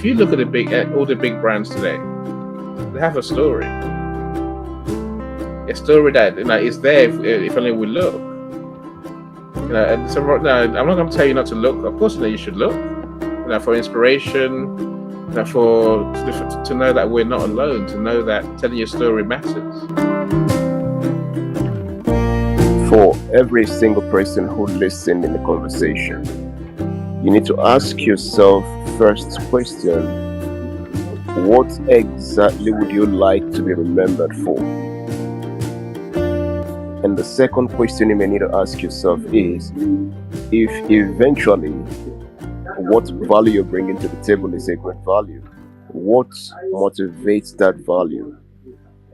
you look at all the big brands today, they have a story. A story that is there if only we look. So right now, I'm not going to tell you not to look. Of course, you should look. For inspiration, to know that we're not alone. To know that telling your story matters. For every single person who listened in the conversation, you need to ask yourself first question: what exactly would you like to be remembered for? And the second question you may need to ask yourself is, if eventually what value you're bringing to the table is a great value, what motivates that value?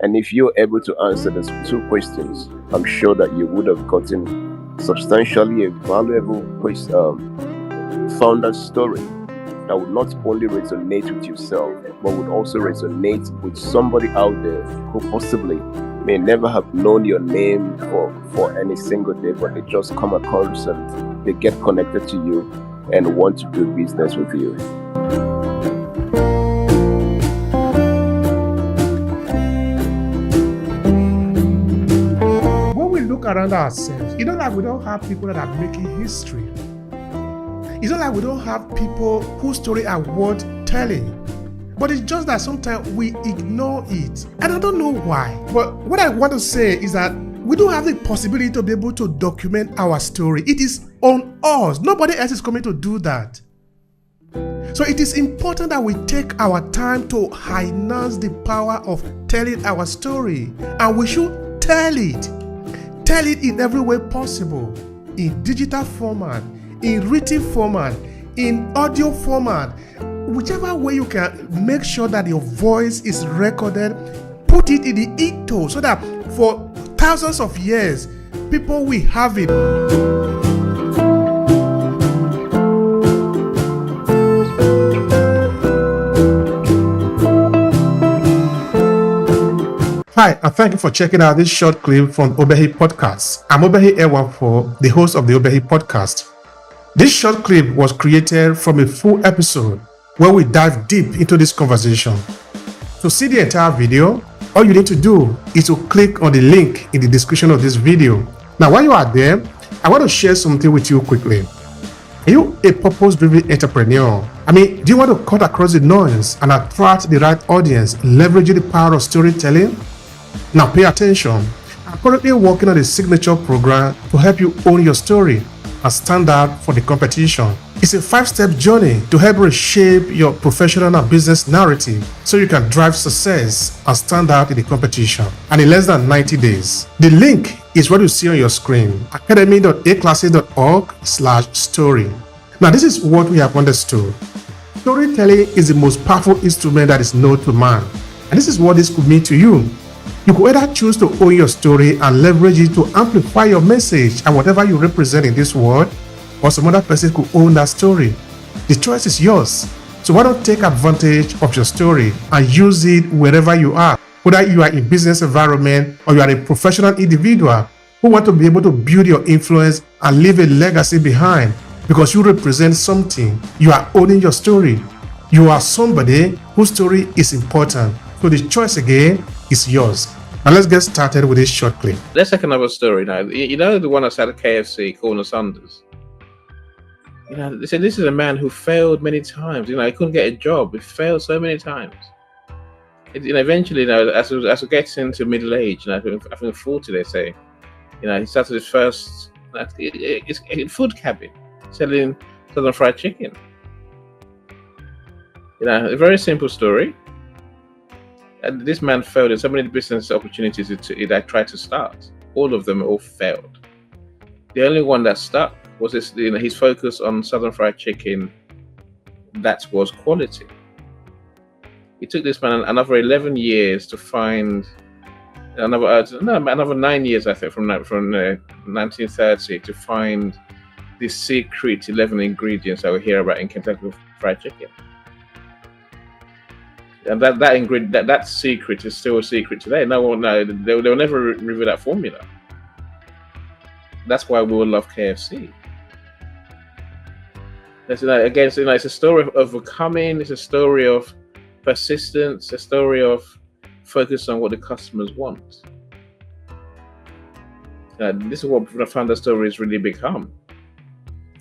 And if you're able to answer those two questions, I'm sure that you would have gotten substantially a valuable founder story that would not only resonate with yourself, but would also resonate with somebody out there who possibly may never have known your name for any single day, but they just come across and they get connected to you and want to do business with you. When we look around ourselves, it's not like we don't have people that are making history. It's not like we don't have people whose story are worth telling. But it's just that sometimes we ignore it. And I don't know why. But what I want to say is that we do have the possibility to be able to document our story. It is on us. Nobody else is coming to do that. So it is important that we take our time to harness the power of telling our story. And we should tell it. Tell it in every way possible. In digital format, in written format, in audio format. Whichever way you can make sure that your voice is recorded, put it in the ethos so that for thousands of years, people will have it. Hi, and thank you for checking out this short clip from Obehi Podcast. I'm Obehi Ewafor, the host of the Obehi Podcast. This short clip was created from a full episode where we dive deep into this conversation. To see the entire video, all you need to do is to click on the link in the description of this video. Now, while you are there, I want to share something with you quickly. Are you a purpose-driven entrepreneur? Do you want to cut across the noise and attract the right audience, leveraging the power of storytelling? Now, pay attention. I'm currently working on a signature program to help you own your story and stand out for the competition. It's a 5-step journey to help reshape your professional and business narrative so you can drive success and stand out in the competition, and in less than 90 days. The link is what you see on your screen: academy.aclasses.org/story. Now, this is what we have understood. Storytelling is the most powerful instrument that is known to man, and this is what this could mean to you. You could either choose to own your story and leverage it to amplify your message and whatever you represent in this world, or some other person could own that story. The choice is yours. So why not take advantage of your story and use it wherever you are, whether you are in business environment or you are a professional individual who want to be able to build your influence and leave a legacy behind because you represent something. You are owning your story. You are somebody whose story is important. So the choice again is yours. Now let's get started with this short clip. Let's take another story now. You know the one that's at KFC, Corner Sanders? They said this is a man who failed many times. He couldn't get a job. He failed so many times. Eventually, as he gets into middle age, I think 40, they say, he started his first food cabin, selling Southern Fried Chicken. A very simple story. And this man failed in so many business opportunities that tried to start. All of them all failed. The only one that stuck was his focus on Southern Fried Chicken. That was quality. It took this man another 11 years to find another 9 years, I think, from 1930 to find the secret 11 ingredients that we hear about in Kentucky Fried Chicken. And that secret is still a secret today. No one, they'll never reveal that formula. That's why we will love KFC. It's, again, so, it's a story of overcoming. It's a story of persistence. A story of focus on what the customers want. This is what the founder story has really become.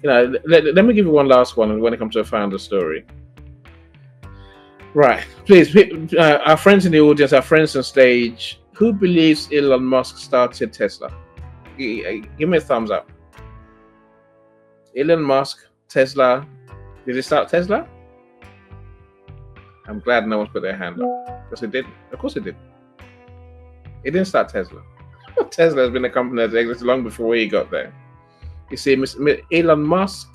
Let me give you one last one when it comes to a founder story. Right, please, our friends in the audience, our friends on stage, who believes Elon Musk started Tesla? Give me a thumbs up. Elon Musk, Tesla. Did he start Tesla? I'm glad no one's put their hand up. Because it did. Of course it did. It didn't start Tesla. Tesla has been a company that existed long before he got there. You see, Elon Musk,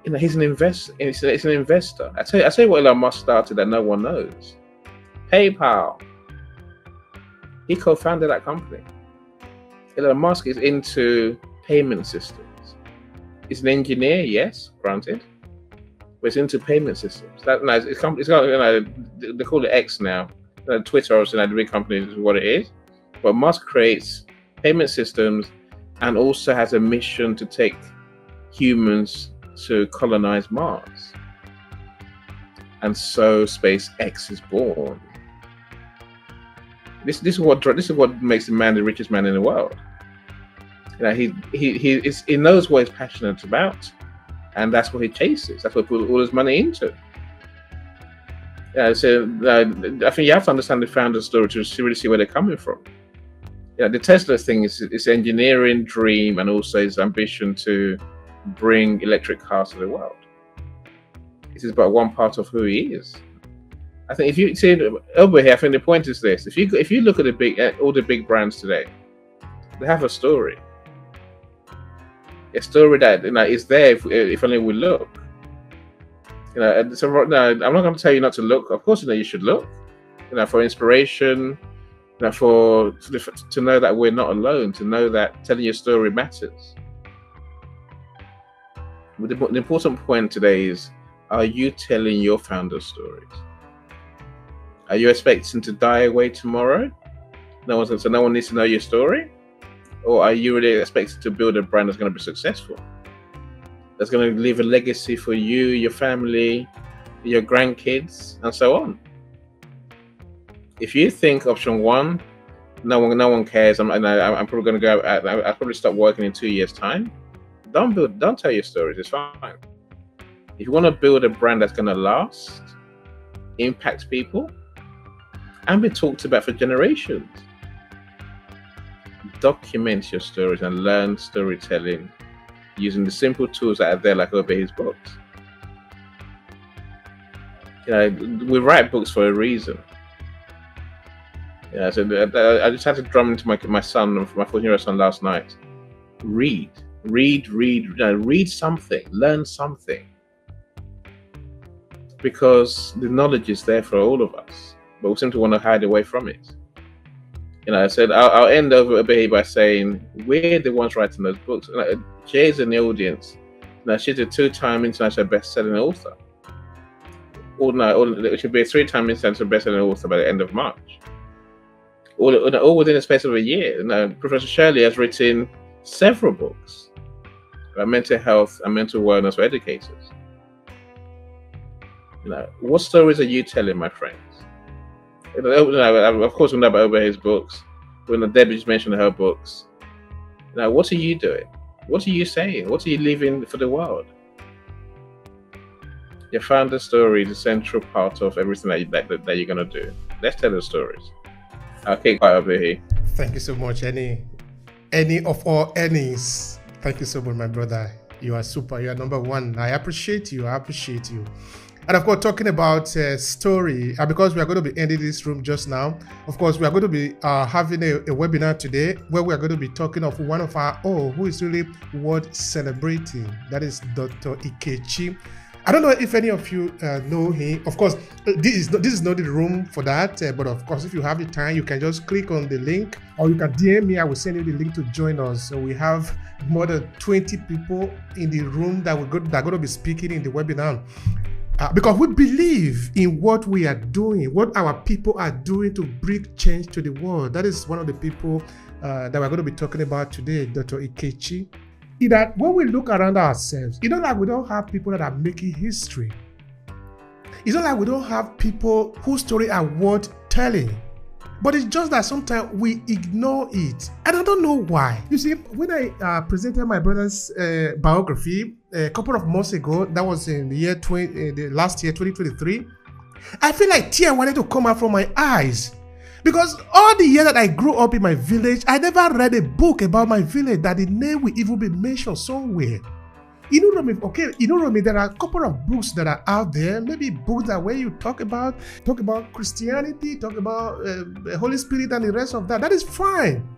he's an investor. It's an investor. I tell you what Elon Musk started that no one knows. PayPal. He co-founded that company. Elon Musk is into payment systems. He's an engineer, yes, granted, but it's into payment systems. They call it X now. Twitter, obviously, the big company is what it is. But Musk creates payment systems and also has a mission to take humans to colonize Mars. And so SpaceX is born. This is what makes the man the richest man in the world. He knows what he's passionate about, and that's what he chases. That's what he puts all his money into. So I think you have to understand the founder's story to really see where they're coming from. The Tesla thing is his engineering dream and also his ambition to bring electric cars to the world. This is but one part of who he is. I think if you see over here, I think the point is this: if you look at all the big brands today, they have a story. A story that is there if only we look. So I'm not going to tell you not to look. Of course, you should look. For inspiration. To know that we're not alone. To know that telling your story matters. But the important point today is: are you telling your founder stories? Are you expecting to die away tomorrow? No one needs to know your story? Or are you really expected to build a brand that's going to be successful? That's going to leave a legacy for you, your family, your grandkids, and so on. If you think option one, no one cares. I'm probably going to go. I'll probably stop working in 2 years' time. Don't tell your stories. It's fine. If you want to build a brand that's going to last, impact people, and be talked about for generations, document your stories and learn storytelling using the simple tools that are there, like Obey's books. We write books for a reason. So I just had to drum into my son, my 14-year-old son, last night. Read something, learn something, because the knowledge is there for all of us, but we seem to want to hide away from it. I said I'll end over by saying we're the ones writing those books. Jay's in the audience. She's a 2-time international best-selling author. It should be a 3-time international best-selling author by the end of March. All within the space of a year. Professor Shirley has written several books about mental health and mental wellness for educators. What stories are you telling, my friends? Of course, we know about Obey's books. When Debbie just mentioned her books. What are you doing? What are you saying? What are you leaving for the world? Your founder story is a central part of everything that you're going to do. Let's tell the stories. Okay, quiet over here. Thank you so much, Any of all Annies. Thank you so much, my brother. You are super. You are number one. I appreciate you. And of course, talking about story, because we are going to be ending this room just now. Of course, we are going to be having a webinar today where we are going to be talking of one of our own who is really worth celebrating. That is Dr. Ikechi. I don't know if any of you know him. Of course, this is not the room for that. But of course, if you have the time, you can just click on the link, or you can DM me. I will send you the link to join us. So we have more than 20 people in the room that are going to be speaking in the webinar. Because we believe in what we are doing, what our people are doing to bring change to the world. That is one of the people that we're going to be talking about today, Dr. Ikechi. is that when we look around ourselves, it's not like we don't have people that are making history. It's not like we don't have people whose story are worth telling. But it's just that sometimes we ignore it. And I don't know why. You see, when I presented my brother's biography a couple of months ago, that was in the last year, 2023, I feel like tears wanted to come out from my eyes. Because all the years that I grew up in my village, I never read a book about my village that the name will even be mentioned somewhere. You know what I mean? There are a couple of books that are out there, maybe books that where you talk about Christianity, talk about the Holy Spirit and the rest of that. That is fine.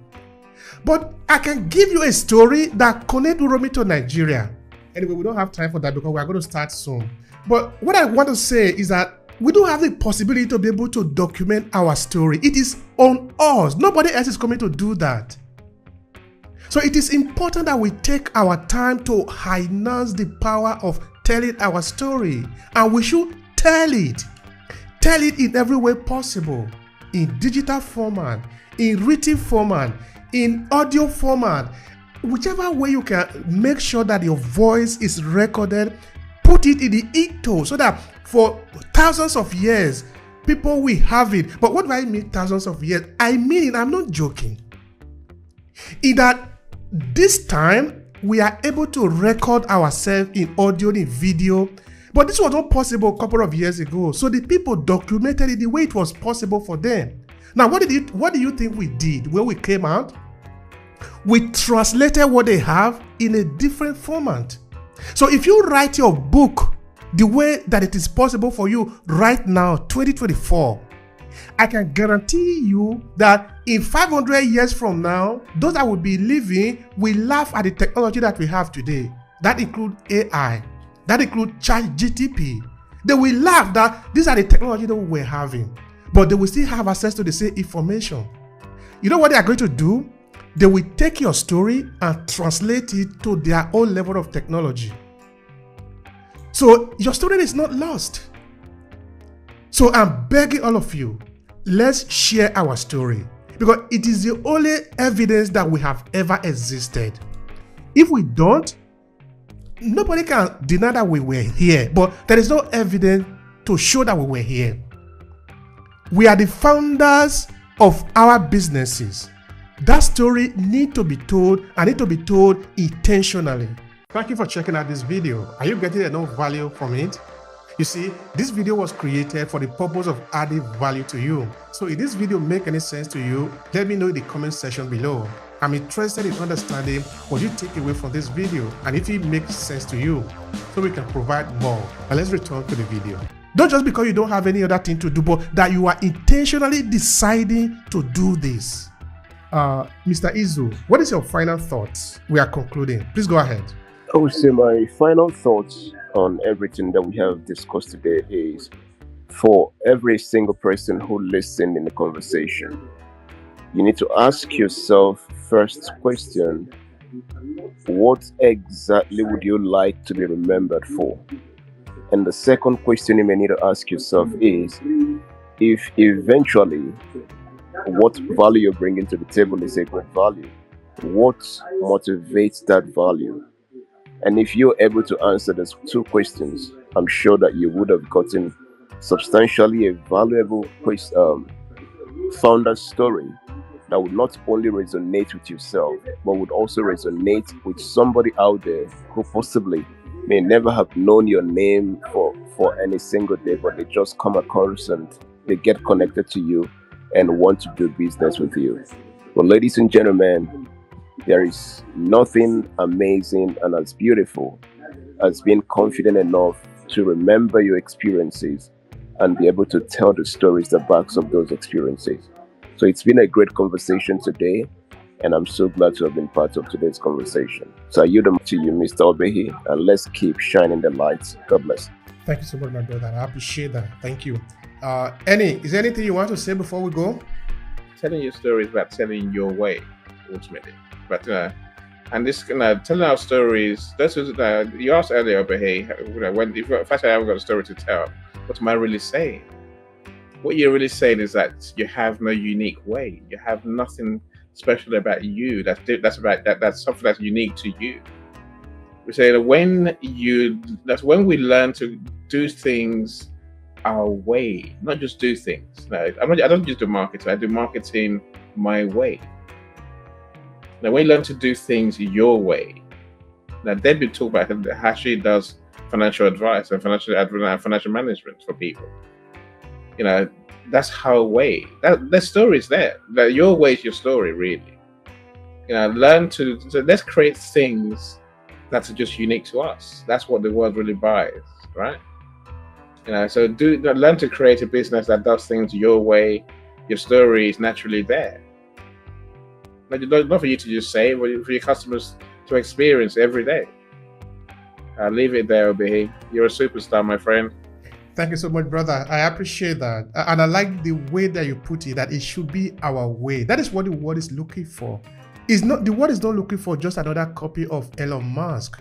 But I can give you a story that connects Uromi to Nigeria. Anyway, we don't have time for that because we are going to start soon. But what I want to say is that we don't have the possibility to be able to document our story. It is on us. Nobody else is coming to do that. So it is important that we take our time to harness the power of telling our story. And we should tell it. Tell it in every way possible. In digital format, in written format, in audio format. Whichever way you can make sure that your voice is recorded, put it in the ethos so that for thousands of years, people will have it. But what do I mean thousands of years? I mean, I'm not joking. In that this time, we are able to record ourselves in audio, in video. But this was not possible a couple of years ago. So the people documented it the way it was possible for them. Now, what do you think we did when we came out? We translated what they have in a different format. So if you write your book the way that it is possible for you right now, 2024, I can guarantee you that in 500 years from now, those that will be living will laugh at the technology that we have today. That includes AI. That includes ChatGPT. They will laugh that these are the technology that we're having. But they will still have access to the same information. You know what they are going to do? They will take your story and translate it to their own level of technology. So your story is not lost. So I'm begging all of you, let's share our story because it is the only evidence that we have ever existed. If we don't, nobody can deny that we were here, but there is no evidence to show that we were here. We are the founders of our businesses. That story needs to be told and need to be told intentionally. Thank you for checking out this video. Are you getting enough value from it? You see, this video was created for the purpose of adding value to you. So if this video make any sense to you, let me know in the comment section below. I'm interested in understanding what you take away from this video and if it makes sense to you so we can provide more. But let's return to the video. Not just because you don't have any other thing to do, but that you are intentionally deciding to do this. Mr. Izu, what is your final thoughts? We are concluding. Please go ahead. I would say my final thoughts on everything that we have discussed today is for every single person who listened in the conversation, you need to ask yourself first question, what exactly would you like to be remembered for? And the second question you may need to ask yourself is, if eventually what value you're bringing to the table is a good value, what motivates that value? And if you're able to answer those two questions, I'm sure that you would have gotten substantially a valuable founder story that would not only resonate with yourself, but would also resonate with somebody out there who possibly may never have known your name for any single day, but they just come across and they get connected to you and want to do business with you. Well, ladies and gentlemen, there is nothing amazing and as beautiful as being confident enough to remember your experiences and be able to tell the stories that backs up those experiences. So it's been a great conversation today, and I'm so glad to have been part of today's conversation. So I yield to you, Mr. Obehi, and let's keep shining the lights. God bless. Thank you so much, my brother. I appreciate that. Thank you. Is there anything you want to say before we go? Telling your story is about telling your way, ultimately. But and this telling our stories. This is you asked earlier, but hey, if I haven't got a story to tell, what am I really saying? What you're really saying is that you have no unique way. You have nothing special about you. That's something that's unique to you. We say that that's when we learn to do things our way, not just do things. No, I don't just do marketing. I do marketing my way. Now, when you learn to do things your way, now Debbie talked about how she does financial advice and financial management for people. You know, that's her way. That story is there. That your way is your story, really. You know, so let's create things that are just unique to us. That's what the world really buys, right? You know, so learn to create a business that does things your way. Your story is naturally there. Not for you to just say, but for your customers to experience every day. I'll leave it there, Obehi. You're a superstar, my friend. Thank you so much, brother. I appreciate that. And I like the way that you put it, that it should be our way. That is what the world is looking for. The world is not looking for just another copy of Elon Musk.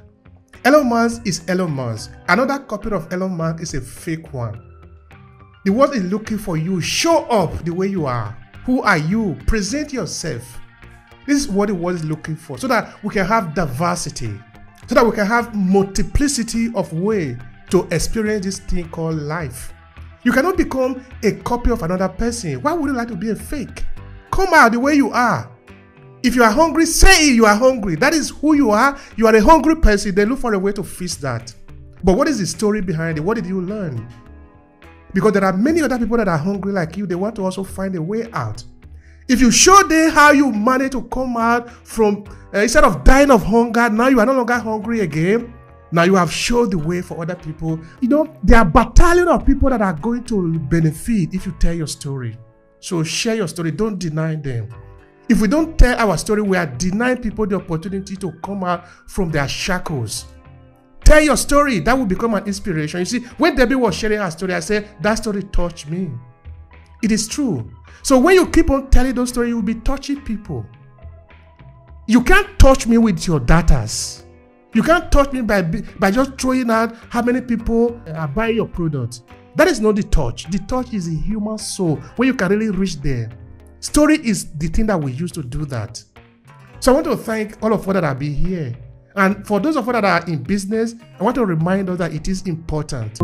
Elon Musk is Elon Musk. Another copy of Elon Musk is a fake one. The world is looking for you. Show up the way you are. Who are you? Present yourself. This is what the world is looking for, so that we can have diversity, so that we can have multiplicity of ways to experience this thing called life. You cannot become a copy of another person. Why would you like to be a fake? Come out the way you are. If you are hungry, say you are hungry. That is who you are. You are a hungry person. They look for a way to fix that. But what is the story behind it? What did you learn? Because there are many other people that are hungry like you. They want to also find a way out. If you show them how you manage to come out from, instead of dying of hunger, now you are no longer hungry again. Now you have showed the way for other people. You know, there are battalion of people that are going to benefit if you tell your story. So share your story. Don't deny them. If we don't tell our story, we are denying people the opportunity to come out from their shackles. Tell your story. That will become an inspiration. You see, when Debbie was sharing her story, I said, that story touched me. It is true. So when you keep on telling those stories, you will be touching people. You can't touch me with your datas. You can't touch me by just throwing out how many people are buying your product. That is not the touch. The touch is the human soul, where you can really reach there. Story is the thing that we use to do that. So I want to thank all of us that have been here. And for those of us that are in business, I want to remind us that it is important.